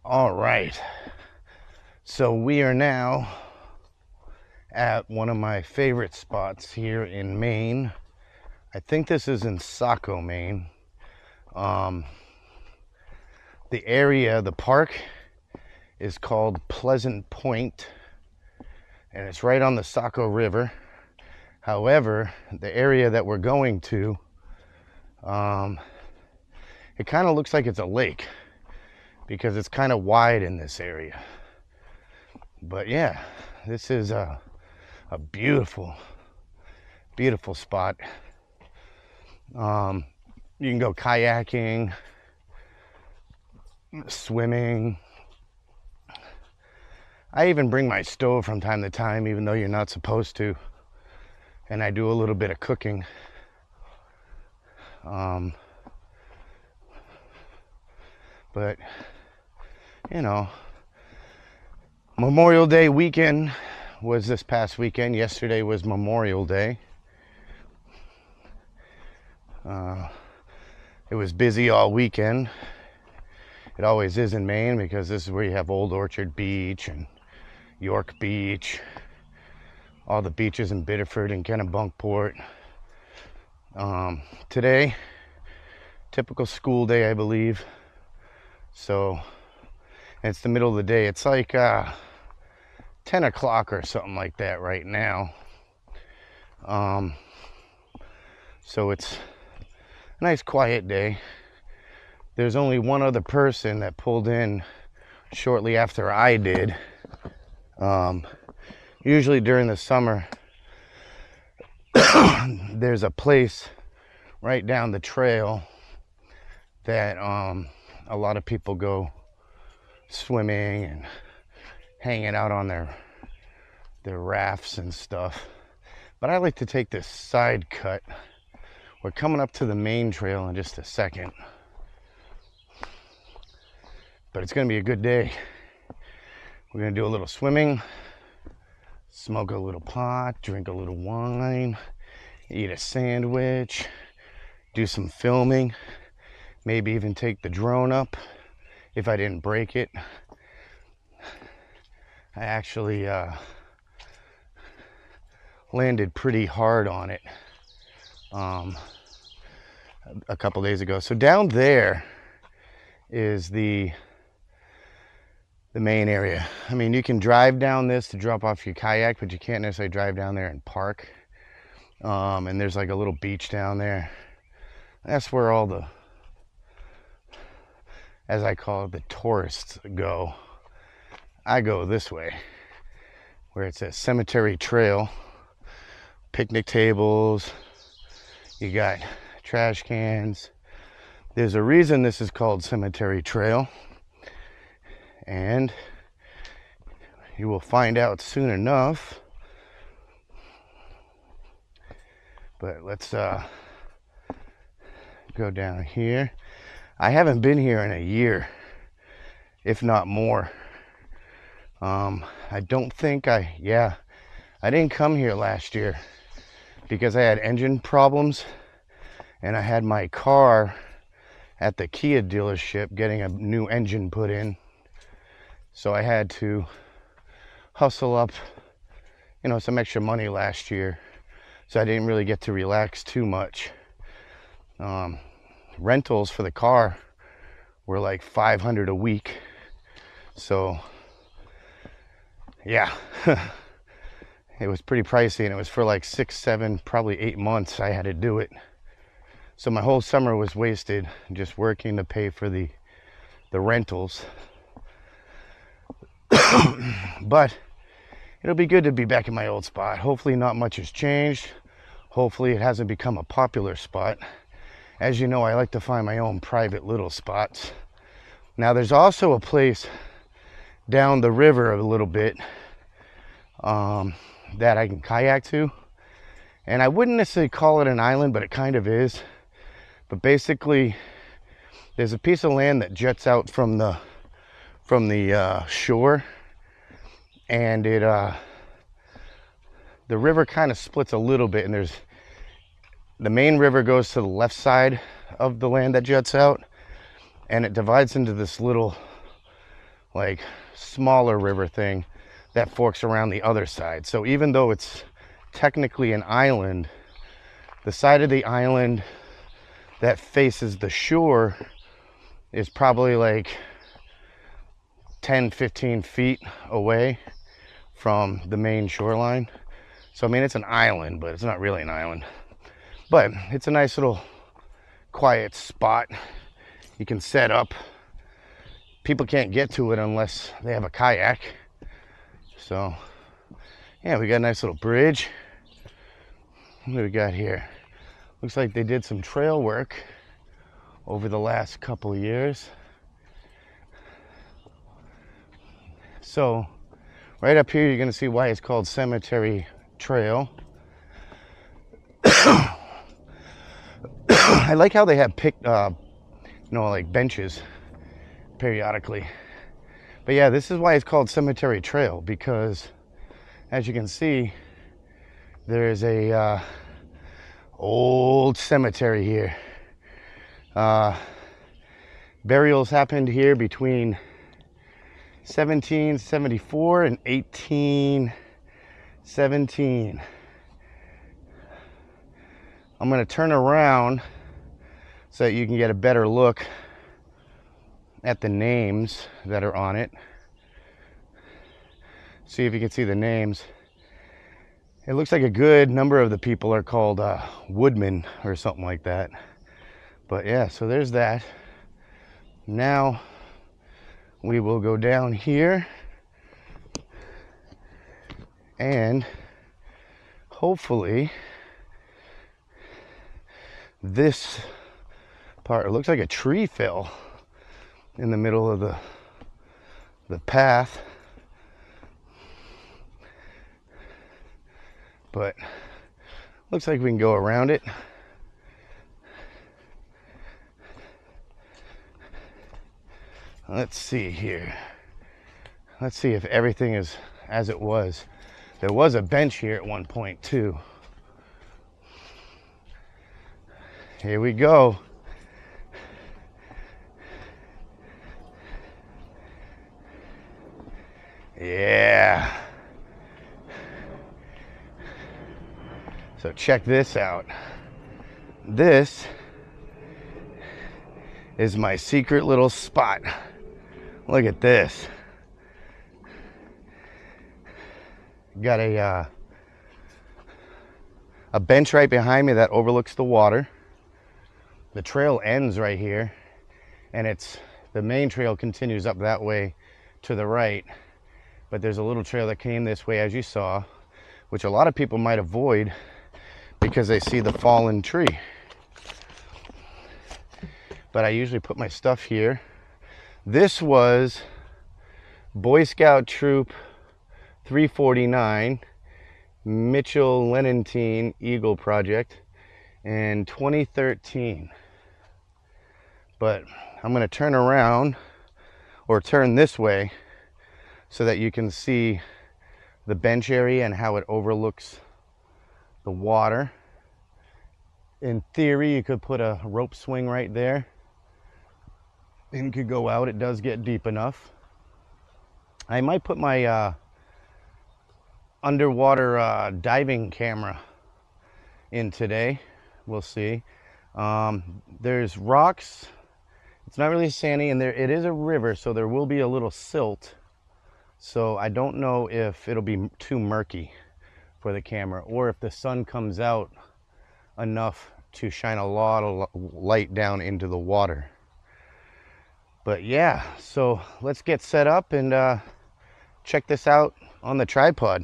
All right, so we are now at one of my favorite spots here in Maine. I think this is in Saco, Maine. The area, the park, is called Pleasant Point, and it's right on the Saco River. However, the area that we're going to, it kind of looks like it's a lake because it's kind of wide in this area. But yeah, this is a beautiful, beautiful spot. You can go kayaking, swimming. I even bring my stove from time to time, even though you're not supposed to. And I do a little bit of cooking. But, you know, Memorial Day weekend was this past weekend. Yesterday was Memorial Day. It was busy all weekend. It always is in Maine because this is where you have Old Orchard Beach and York Beach, all the beaches in Biddeford and Kennebunkport. Today, typical school day, I believe. So it's the middle of the day. It's like 10 o'clock or something like that right now. So it's a nice quiet day. There's only one other person that pulled in shortly after I did. Usually during the summer, there's a place right down the trail that a lot of people go swimming and hanging out on their rafts and stuff. But I like to take this side cut. We're coming up to the main trail in just a second. But it's gonna be a good day. We're gonna do a little swimming, smoke a little pot, drink a little wine, eat a sandwich, do some filming, maybe even take the drone up if I didn't break it. I actually landed pretty hard on it a couple days ago. So down there is the main area. I mean, you can drive down this to drop off your kayak, but you can't necessarily drive down there and park. And there's like a little beach down there. That's where all the, as I call it, the tourists go. I go this way, where it's a cemetery trail, picnic tables, you got trash cans. There's a reason this is called Cemetery Trail, and you will find out soon enough. But let's go down here. I haven't been here in a year, if not more. I don't think I didn't come here last year because I had engine problems and I had my car at the Kia dealership getting a new engine put in. So I had to hustle up, some extra money last year. So I didn't really get to relax too much. Rentals for the car were like $500 a week. So yeah, it was pretty pricey, and it was for like 6, 7, probably 8 months I had to do it. So my whole summer was wasted just working to pay for the rentals. But it'll be good to be back in my old spot. Hopefully not much has changed. Hopefully it hasn't become a popular spot. As you know, I like to find my own private little spots. Now there's also a place down the river a little bit that I can kayak to. And I wouldn't necessarily call it an island, but it kind of is. But basically, there's a piece of land that juts out from the shore, and the river kind of splits a little bit, and the main river goes to the left side of the land that juts out, and it divides into this little like smaller river thing that forks around the other side. So even though it's technically an island, the side of the island that faces the shore is probably like 10-15 feet away from the main shoreline. So I mean, it's an island, but it's not really an island. But it's a nice little quiet spot. You can set up. People can't get to it unless they have a kayak. So yeah, we got a nice little bridge. What do we got here? Looks like they did some trail work over the last couple of years. So right up here, you're going to see why it's called Cemetery Trail. I like how they have like benches periodically. But yeah, this is why it's called Cemetery Trail, because as you can see, there's a old cemetery here. Burials happened here between 1774 and 1817. I'm going to turn around so that you can get a better look at the names that are on it. See if you can see the names. It looks like a good number of the people are called woodmen or something like that. But yeah, so there's that. Now we will go down here and hopefully this part, it looks like a tree fell in the middle of the path, but looks like we can go around it. Let's see here. Let's see if everything is as it was. There was a bench here at one point too. Here we go. Yeah. So check this out. This is my secret little spot. Look at this. Got a bench right behind me that overlooks the water. The trail ends right here, and the main trail continues up that way to the right. But there's a little trail that came this way, as you saw, which a lot of people might avoid because they see the fallen tree. But I usually put my stuff here. This was Boy Scout Troop 349, Mitchell Lenentine Eagle Project in 2013. But I'm going to turn around, or turn this way, so that you can see the bench area and how it overlooks the water. In theory, you could put a rope swing right there and could go out. It does get deep enough. I might put my underwater diving camera in today. We'll see. There's rocks. It's not really sandy, and it is a river, so there will be a little silt. So I don't know if it'll be too murky for the camera, or if the sun comes out enough to shine a lot of light down into the water. But yeah, so let's get set up and check this out on the tripod.